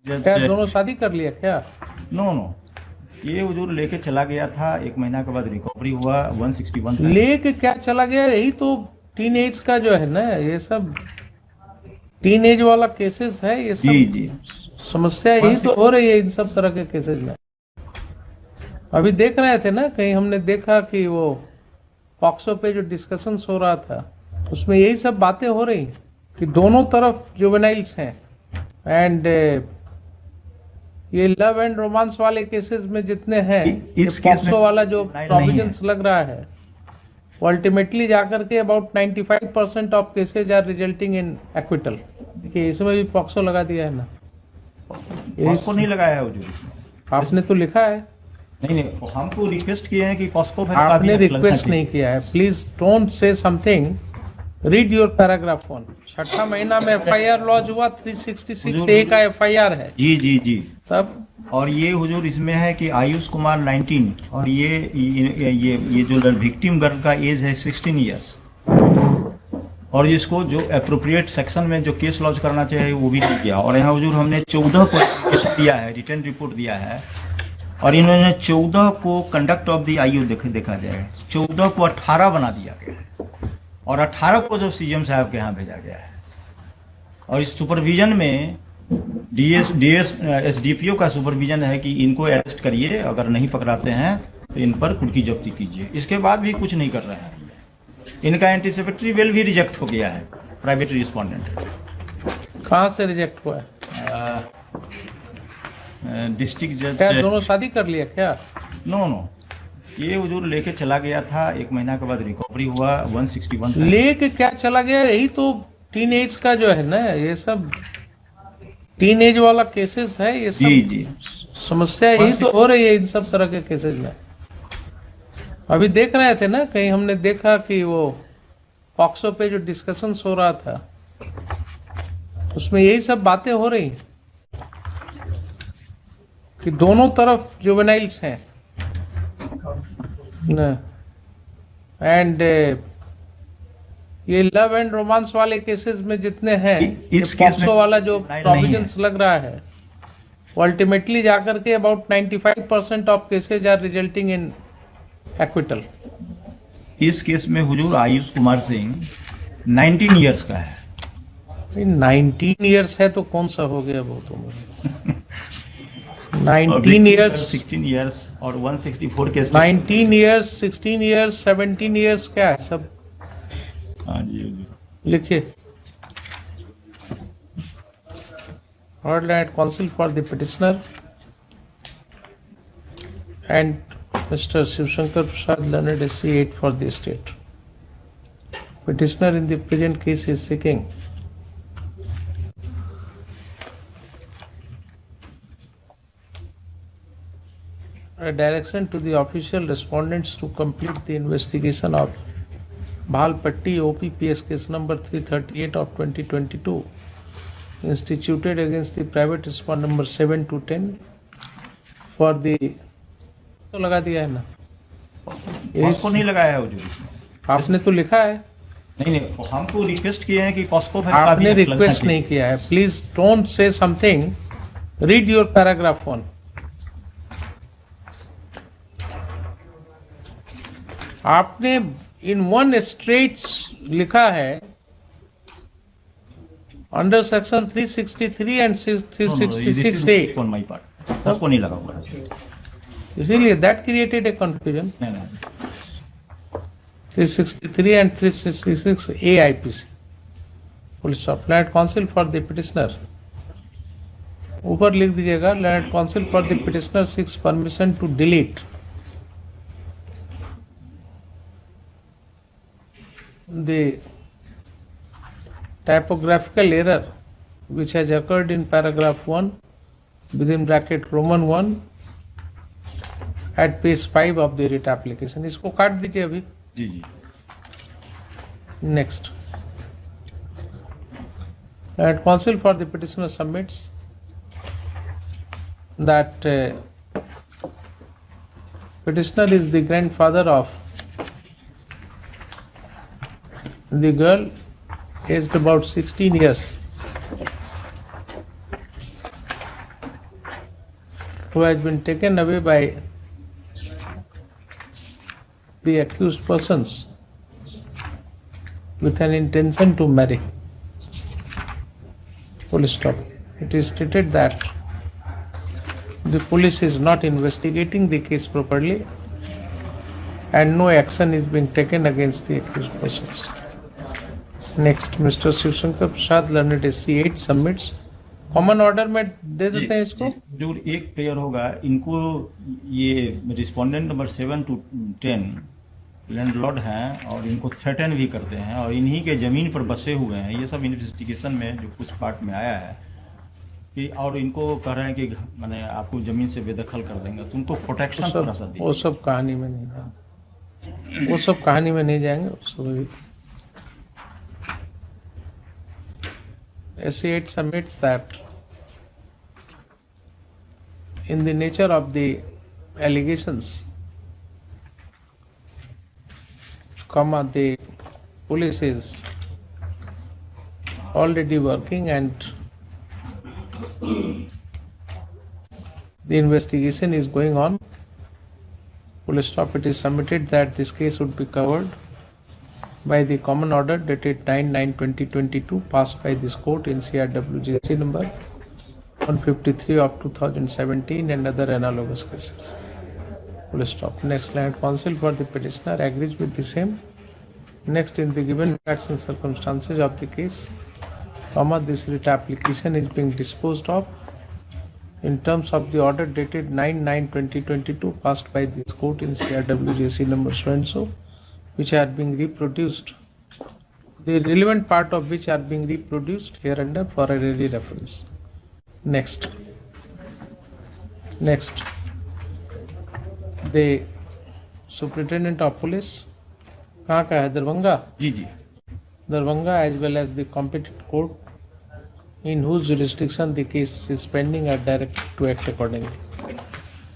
क्या दोनों शादी कर लिया क्या? नो नो, ये हुजूर लेके चला गया था, 1 महीना के बाद रिकवरी हुआ, 161 लेके क्या चला गया? यही तो टीन एज का जो है ना, ये सब टीन एज वाला केसेस है, ये सब जी समस्या यही तो हो रही है इन सब तरह के केसेस में। अभी देख रहे थे ना, कहीं हमने देखा कि वो पॉक्सो पे जो डिस्कशन हो रहा था उसमें यही सब बातें हो रही कि दोनों तरफ जुवेनाइल्स हैं। एंड ये लव एंड रोमांस वाले केसेस में जितने हैं, इस केस में वाला जो प्रोविजंस लग रहा है वो अल्टीमेटली जाकर के about 95% of cases are resulting in acquittal. देखिए इसमें भी पॉक्सो लगा दिया है ना। पॉस्को नहीं लगाया है हुजूर, आपने तो लिखा है। नहीं, हमको रिक्वेस्ट किए हैं कि पॉस्को आपने रिक्वेस्ट नहीं किया है। Please don't say something, read your paragraph 1। 6ठा महीना में FIR लॉन्च हुआ, 366A का FIR है। जी तब और ये हुजूर इसमें है कि आयुष कुमार 19 और ये जो विक्टिम गर्ल का एज है 16 इयर्स, और इसको जो अप्रोप्रिएट सेक्शन में जो केस लॉन्च करना चाहिए वो भी नहीं किया। और यहाँ हुजूर हमने 14 को केस दिया है, रिटर्न रिपोर्ट दिया है, और इन्होंने 14 को कंडक्ट ऑफ द IU देखा जाए, 14 को 18 बना दिया गया है, और 18 को जो CM साहब के यहाँ भेजा गया है। और इस सुपरविजन में SDPO का सुपरविजन है कि इनको अरेस्ट करिए, अगर नहीं पकड़ाते हैं तो इन पर कुर्की जब्ती कीजिए। इसके बाद भी कुछ नहीं कर रहे हैं। इनका एंटीसिपेटरी बेल भी रिजेक्ट हो गया है, प्राइवेट रिस्पोंडेंट। कहाँ से रिजेक्ट हुआ है? डिस्ट्रिक्ट जज। क्या दोनों शादी कर लिया क्या? नो, ये हुजूर लेके चला गया था, 1 महीना के बाद रिकवरी हुआ, 161 लेके क्या चला गया? यही तो टीन एज का जो है ना, ये सब टीन एज वाला केसेस है, ये सब जी समस्या यही तो हो रही है इन सब तरह के केसेस में। अभी देख रहे थे ना, कहीं हमने देखा कि वो पॉक्सो पे जो डिस्कशन हो रहा था उसमें यही सब बातें हो रही कि दोनों तरफ जुवेनाइल्स हैं। एंड ये लव एंड रोमांस वाले केसेस में जितने हैं, इस पॉक्सो वाला जो प्रोविजंस लग रहा है वो अल्टीमेटली जाकर के about 95% of cases are resulting in acquittal. इस केस में हुजूर आयुष कुमार सिंह 19 इयर्स का है। 19 इयर्स है तो कौन सा हो गया वो तो 19 इयर्स 16 इयर्स और 164 केस। 19 इयर्स 16 इयर्स 17 इयर्स क्या है सब? हाँ जी लिखिए। Heard at counsel for the petitioner and Mr. Shivshankar Prasad Leonard SC 8 for the state. Petitioner in the present case is seeking a direction to the official respondents to complete the investigation of Bhalpatti OPPS case number 338 of 2022 instituted against the private respondent number 7 to 10 for the तो लगा दिया है ना। POCSO नहीं लगाया है हुजूर, आपने तो लिखा है। नहीं, हमको रिक्वेस्ट किए हैं कि पॉस्को आपने रिक्वेस्ट नहीं किया है। Please don't say something, read your paragraph 1। आपने इन वन स्ट्रेट लिखा है under section 363 and 366A। On my part POCSO नहीं लगा हुआ है, इसीलिए that created a confusion. 363 and 366A IPC। Full stop. Learned counsel for the petitioner, ऊपर लिख दीजिएगा, learned counsel for the petitioner seeks permission to delete the typographical error which has occurred in paragraph 1 within bracket Roman 1 at page 5 of the writ application। इसको काट दीजिए अभी। जी Next, and counsel for the petitioner submits that petitioner is the grandfather of the girl aged about 16 years who has been taken away by the accused persons with an intention to marry. Full stop. It is stated that the police is not investigating the case properly and no action is being taken against the accused persons. Next, Mr. Shiv Shankar Prasad, learned SC8, submits. Common order में दे देते हैं इसको। जो एक player होगा, इनको ये respondent number 7 to 10 landlord हैं और इनको थ्रेटन भी करते हैं और इन्हीं के जमीन पर बसे हुए हैं। ये सब इन्वेस्टिगेशन में जो कुछ पार्ट में आया है कि और इनको कह रहे हैं कि मैंने आपको जमीन से बेदखल कर देंगे, तो उनको प्रोटेक्शन थोड़ा सा दीजिए। वो सब कहानी में नहीं जाएंगे, वो सब कहानी में नहीं जाएंगे। SC8 submits that in the nature of the allegations, the police is already working and the investigation is going on. Full stop. It is submitted that this case would be covered by the common order dated 9/9/2022 passed by this court in CRWJC number 153 of 2017 and other analogous cases. Full stop. Next, client counsel for the petitioner agrees with the same. Next, in the given facts and circumstances of the case, this writ application is being disposed of in terms of the order dated 9/9/2022 passed by this court in CRWJC number so and so, which are being reproduced, the relevant part of which are being reproduced hereunder for a ready reference. Next, the superintendent of police, कहाँ का है? दरभंगा। जी। Darbhanga, as well as the competent court in whose jurisdiction the case is pending, are directed to act accordingly.